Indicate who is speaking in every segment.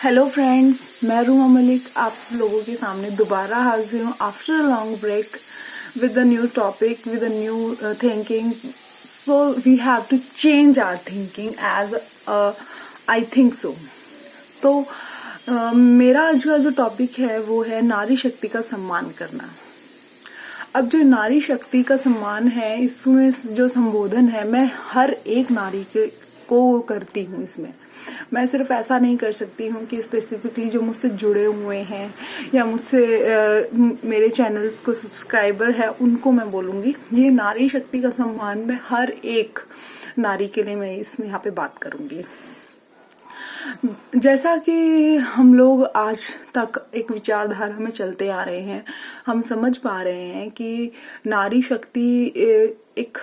Speaker 1: Hello friends, मैं रूमा मलिक आप लोगों के सामने दोबारा हाजिर हूँ after a long break with a new topic with a new thinking. So we have to change our thinking as I think so. तो मेरा आज का जो टॉपिक है वो है नारी शक्ति का सम्मान करना. अब जो नारी शक्ति का सम्मान है, इसमें जो संबोधन है मैं हर एक नारी को करती हूँ. इसमें मैं सिर्फ ऐसा नहीं कर सकती हूँ कि स्पेसिफिकली जो मुझसे जुड़े हुए हैं या मुझसे मेरे चैनल्स को सब्सक्राइबर है उनको मैं बोलूँगी. ये नारी शक्ति का सम्मान मैं हर एक नारी के लिए मैं इसमें यहाँ पे बात करूँगी. जैसा कि हम लोग आज तक एक विचारधारा में चलते आ रहे हैं, हम समझ पा रहे हैं कि नारी शक्ति एक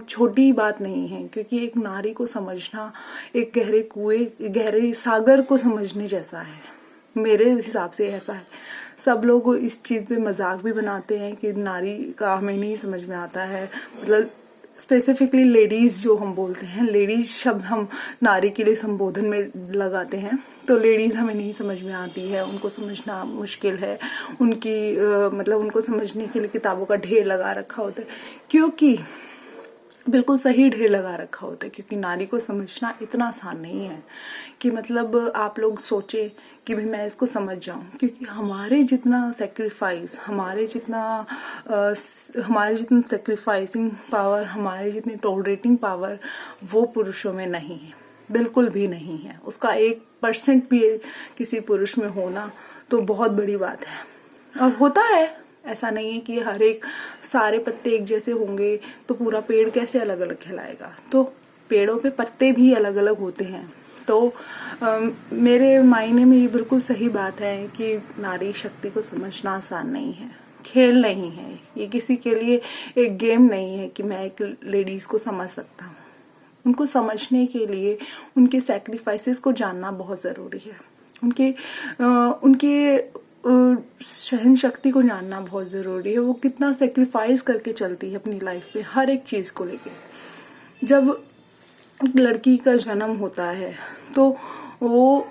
Speaker 1: छोटी बात नहीं है, क्योंकि एक नारी को समझना एक गहरे कुएं, गहरे सागर को समझने जैसा है. मेरे हिसाब से ऐसा है. सब लोग इस चीज पे मजाक भी बनाते हैं कि नारी का हमें नहीं समझ में आता है. मतलब स्पेसिफिकली लेडीज जो हम बोलते हैं, लेडीज शब्द हम नारी के लिए संबोधन में लगाते हैं, तो लेडीज हमें नहीं समझ में आती है, उनको समझना मुश्किल है. उनकी मतलब उनको समझने के लिए किताबों का ढेर लगा रखा होता है, क्योंकि बिल्कुल सही ढेर लगा रखा होता है. क्योंकि नारी को समझना इतना आसान नहीं है कि मतलब आप लोग सोचे कि भाई मैं इसको समझ जाऊं. क्योंकि हमारे जितना सेक्रीफाइस, हमारे जितना सेक्रीफाइसिंग पावर, हमारे जितनी टॉलरेटिंग पावर वो पुरुषों में नहीं है, बिल्कुल भी नहीं है. उसका 1% भी किसी पुरुष में होना तो बहुत बड़ी बात है. और होता है, ऐसा नहीं है कि हर एक सारे पत्ते एक जैसे होंगे तो पूरा पेड़ कैसे अलग अलग खिलाएगा. तो पेड़ों पे पत्ते भी अलग अलग होते हैं. तो मेरे मायने में ये बिल्कुल सही बात है कि नारी शक्ति को समझना आसान नहीं है, खेल नहीं है. ये किसी के लिए एक गेम नहीं है कि मैं एक लेडीज को समझ सकता हूँ. उनको समझने के लिए उनके सैक्रिफाइसेस को जानना बहुत जरूरी है. उनके सहन शक्ति को जानना बहुत जरूरी है. वो कितना सेक्रीफाइस करके चलती है अपनी लाइफ में हर एक चीज को लेके. जब एक लड़की का जन्म होता है तो वो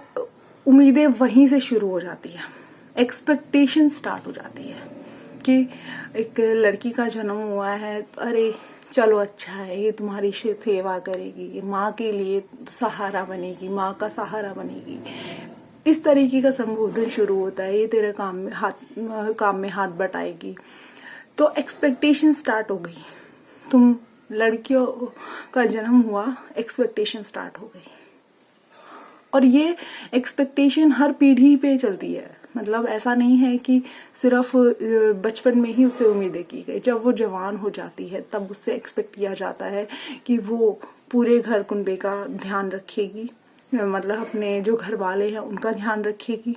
Speaker 1: उम्मीदें वहीं से शुरू हो जाती है, एक्सपेक्टेशन स्टार्ट हो जाती है कि एक लड़की का जन्म हुआ है, अरे चलो अच्छा है, ये तुम्हारी सेवा करेगी, ये माँ के लिए सहारा बनेगी, माँ का सहारा बनेगी. इस तरीके का संबोधन शुरू होता है. ये तेरे काम में हाथ बटाएगी. तो एक्सपेक्टेशन स्टार्ट हो गई. तुम लड़कियों का जन्म हुआ, एक्सपेक्टेशन स्टार्ट हो गई. और ये एक्सपेक्टेशन हर पीढ़ी पे चलती है. मतलब ऐसा नहीं है कि सिर्फ बचपन में ही उससे उम्मीदें की गई. जब वो जवान हो जाती है तब उससे एक्सपेक्ट किया जाता है कि वो पूरे घर कुनबे का ध्यान रखेगी, मतलब अपने जो घर वाले हैं उनका ध्यान रखेगी.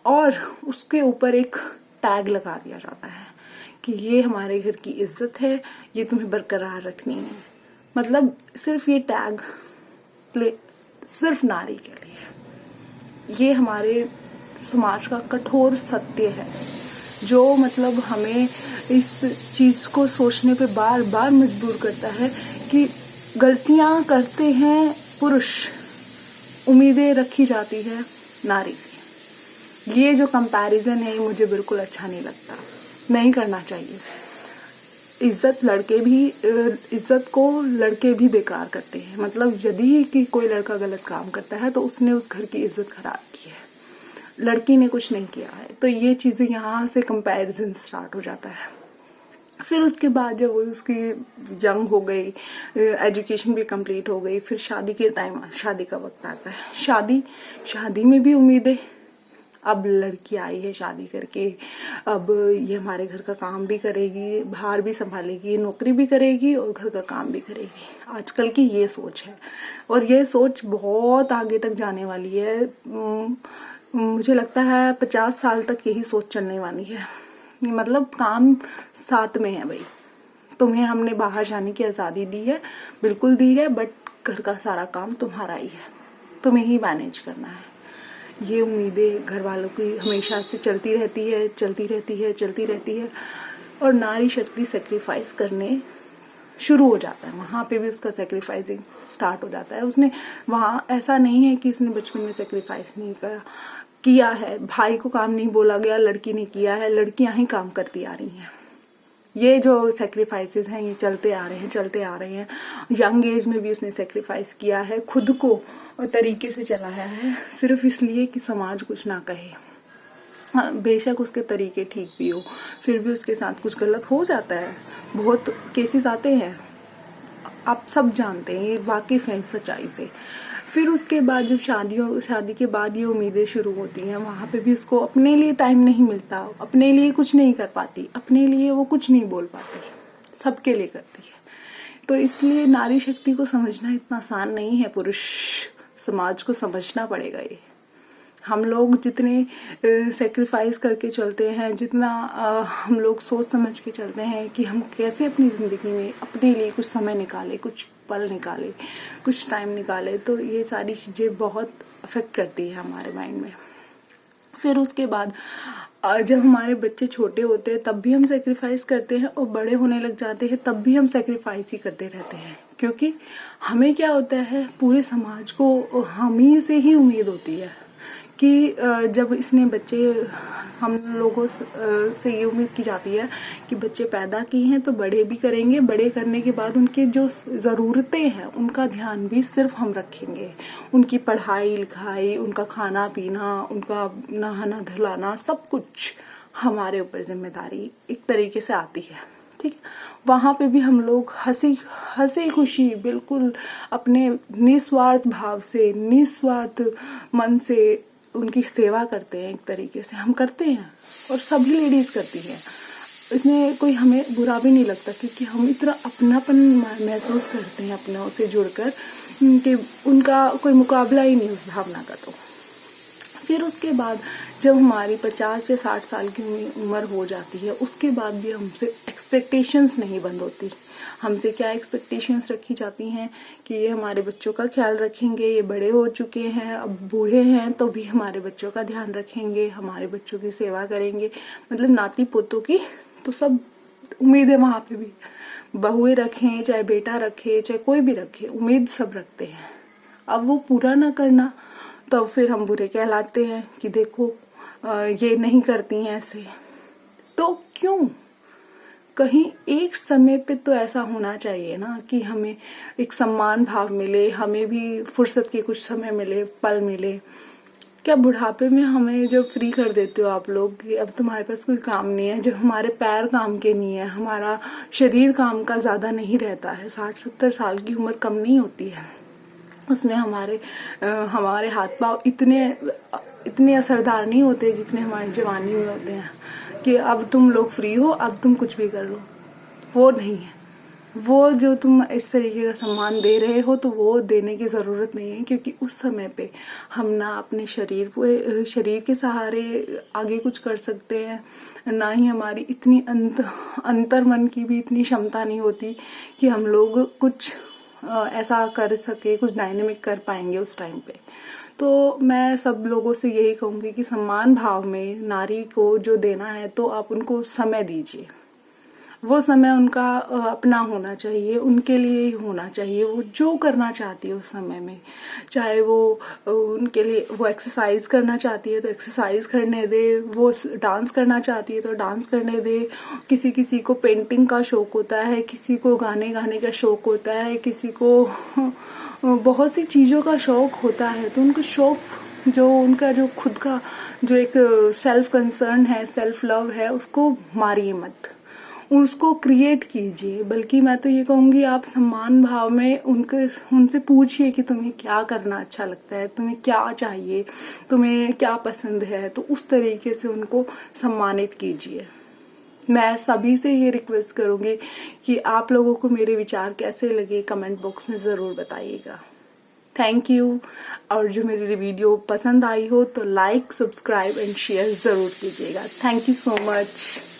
Speaker 1: और उसके ऊपर एक टैग लगा दिया जाता है कि ये हमारे घर की इज्जत है, ये तुम्हें बरकरार रखनी है. मतलब सिर्फ ये टैग सिर्फ नारी के लिए. ये हमारे समाज का कठोर सत्य है जो मतलब हमें इस चीज को सोचने पे बार बार मजबूर करता है कि गलतियां करते हैं पुरुष, उम्मीदें रखी जाती है नारी से. ये जो कंपैरिजन है मुझे बिल्कुल अच्छा नहीं लगता, नहीं करना चाहिए. इज्जत को लड़के भी बेकार करते हैं. मतलब यदि कि कोई लड़का गलत काम करता है तो उसने उस घर की इज्जत खराब की है, लड़की ने कुछ नहीं किया है. तो ये चीजें यहाँ से कंपैरिजन स्टार्ट हो जाता है. फिर उसके बाद जब वो उसकी यंग हो गई, एजुकेशन भी कंप्लीट हो गई, फिर शादी के टाइम, शादी का वक्त आता है. शादी में भी उम्मीदें. अब लड़की आई है शादी करके, अब ये हमारे घर का काम भी करेगी, बाहर भी संभालेगी, नौकरी भी करेगी और घर का काम भी करेगी. आजकल की ये सोच है और ये सोच बहुत आगे तक जाने वाली है. मुझे लगता है 50 साल तक यही सोच चलने वाली है. मतलब काम साथ में है भाई. तुम्हें हमने बाहर जाने की आजादी दी है, बिल्कुल दी है, बट घर का सारा काम तुम्हारा ही है, तुम्हें ही मैनेज करना है. ये उम्मीदें घर वालों की हमेशा से चलती रहती है. और नारी शक्ति सेक्रीफाइस करने शुरू हो जाता है, वहाँ पे भी उसका सेक्रीफाइसिंग स्टार्ट हो जाता है। उसने वहाँ ऐसा नहीं है कि उसने बचपन में सेक्रीफाइस नहीं किया है, भाई को काम नहीं बोला गया, लड़की ने किया है, लड़कियां ही काम करती आ रही हैं। ये जो सेक्रीफाइसेस हैं ये चलते आ रहे हैं। यंग एज में भी उसने सेक्रीफाइस किया है, खुद को तरीके से चलाया है, सिर्फ इसलिए कि समाज कुछ ना कहे। बेशक उसके तरीके ठीक भी हो, फिर भी उसके साथ कुछ गलत हो जाता है। बहुत केसेस आते हैं, आप सब जानते हैं, ये वाकिफ है इस सच्चाई से। फिर उसके बाद जब शादी के बाद ये उम्मीदें शुरू होती हैं, वहाँ पे भी उसको अपने लिए टाइम नहीं मिलता, अपने लिए कुछ नहीं कर पाती, अपने लिए वो कुछ नहीं बोल पाती, सबके लिए करती है। तो इसलिए नारी शक्ति को समझना इतना आसान नहीं है, पुरुष समाज को समझना पड़ेगा। ये हम लोग जितने सेक्रीफाइस करके चलते हैं, जितना हम लोग सोच समझ के चलते हैं कि हम कैसे अपनी ज़िंदगी में अपने लिए कुछ समय निकाले, कुछ पल निकाले, कुछ टाइम निकाले, तो ये सारी चीज़ें बहुत अफेक्ट करती है हमारे माइंड में। फिर उसके बाद जब हमारे बच्चे छोटे होते हैं तब भी हम सेक्रीफाइस करते हैं, और बड़े होने लग जाते हैं तब भी हम सेक्रीफाइस ही करते रहते हैं, क्योंकि हमें क्या होता है, पूरे समाज को हम ही से ही उम्मीद होती है कि जब इसने बच्चे, हम लोगों से ये उम्मीद की जाती है कि बच्चे पैदा किए हैं तो बड़े भी करेंगे, बड़े करने के बाद उनके जो ज़रूरतें हैं उनका ध्यान भी सिर्फ हम रखेंगे, उनकी पढ़ाई लिखाई, उनका खाना पीना, उनका नहाना धुलाना, सब कुछ हमारे ऊपर जिम्मेदारी एक तरीके से आती है। ठीक है, वहाँ पे भी हम लोग हंसी खुशी बिल्कुल अपने निस्वार्थ भाव से, निस्वार्थ मन से उनकी सेवा करते हैं, एक तरीके से हम करते हैं, और सभी लेडीज करती हैं। इसमें कोई हमें बुरा भी नहीं लगता, क्योंकि हम इतना अपनापन महसूस करते हैं अपनों से जुड़कर कि उनका कोई मुकाबला ही नहीं उस भावना का। तो फिर उसके बाद जब हमारी 50 या 60 साल की उम्र हो जाती है, उसके बाद भी हमसे एक्सपेक्टेशंस नहीं बंद होती। हमसे क्या एक्सपेक्टेशंस रखी जाती हैं कि ये हमारे बच्चों का ख्याल रखेंगे, ये बड़े हो चुके हैं, अब बूढ़े हैं तो भी हमारे बच्चों का ध्यान रखेंगे, हमारे बच्चों की सेवा करेंगे, मतलब नाती पोतों की तो सब उम्मीद है। वहाँ पे भी बहुएं रखें, चाहे बेटा रखे, चाहे कोई भी रखे, उम्मीद सब रखते हैं। अब वो पूरा ना करना तो फिर हम बुरे कहलाते हैं कि देखो ये नहीं करती हैं ऐसे। तो क्यों? कहीं एक समय पे तो ऐसा होना चाहिए ना कि हमें एक सम्मान भाव मिले, हमें भी फुर्सत के कुछ समय मिले, पल मिले। क्या बुढ़ापे में हमें जब फ्री कर देते हो आप लोग कि अब तुम्हारे पास कोई काम नहीं है, जब हमारे पैर काम के नहीं है, हमारा शरीर काम का ज्यादा नहीं रहता है, 60-70 साल की उम्र कम नहीं होती है, उसमें हमारे हाथ पांव इतने असरदार नहीं होते जितने हमारी जवानी में होते हैं कि अब तुम लोग फ्री हो, अब तुम कुछ भी कर लो। वो नहीं है, वो जो तुम इस तरीके का सम्मान दे रहे हो तो वो देने की जरूरत नहीं है, क्योंकि उस समय पे हम ना अपने शरीर के सहारे आगे कुछ कर सकते हैं, ना ही हमारी इतनी अंतर मन की भी इतनी क्षमता नहीं होती कि हम लोग कुछ ऐसा कर सके, कुछ डायनेमिक कर पाएंगे उस टाइम पे। तो मैं सब लोगों से यही कहूंगी कि सम्मान भाव में नारी को जो देना है तो आप उनको समय दीजिए। वो समय उनका अपना होना चाहिए, उनके लिए ही होना चाहिए। वो जो करना चाहती है उस समय में, चाहे वो उनके लिए वो एक्सरसाइज करना चाहती है तो एक्सरसाइज करने दे, वो डांस करना चाहती है तो डांस करने दे। किसी किसी को पेंटिंग का शौक होता है, किसी को गाने गाने का शौक होता है, किसी को बहुत सी चीजों का शौक होता है। तो उनको शौक जो उनका जो खुद का जो एक सेल्फ कंसर्न है, सेल्फ लव है, उसको मारिए मत, उसको क्रिएट कीजिए। बल्कि मैं तो ये कहूंगी आप सम्मान भाव में उनसे पूछिए कि तुम्हें क्या करना अच्छा लगता है, तुम्हें क्या चाहिए, तुम्हें क्या पसंद है, तो उस तरीके से उनको सम्मानित कीजिए। मैं सभी से ये रिक्वेस्ट करूंगी कि आप लोगों को मेरे विचार कैसे लगे कमेंट बॉक्स में जरूर बताइएगा। Thank you. और जो मेरी वीडियो पसंद आई हो तो लाइक, सब्सक्राइब एंड शेयर जरूर कीजिएगा। Thank you so much.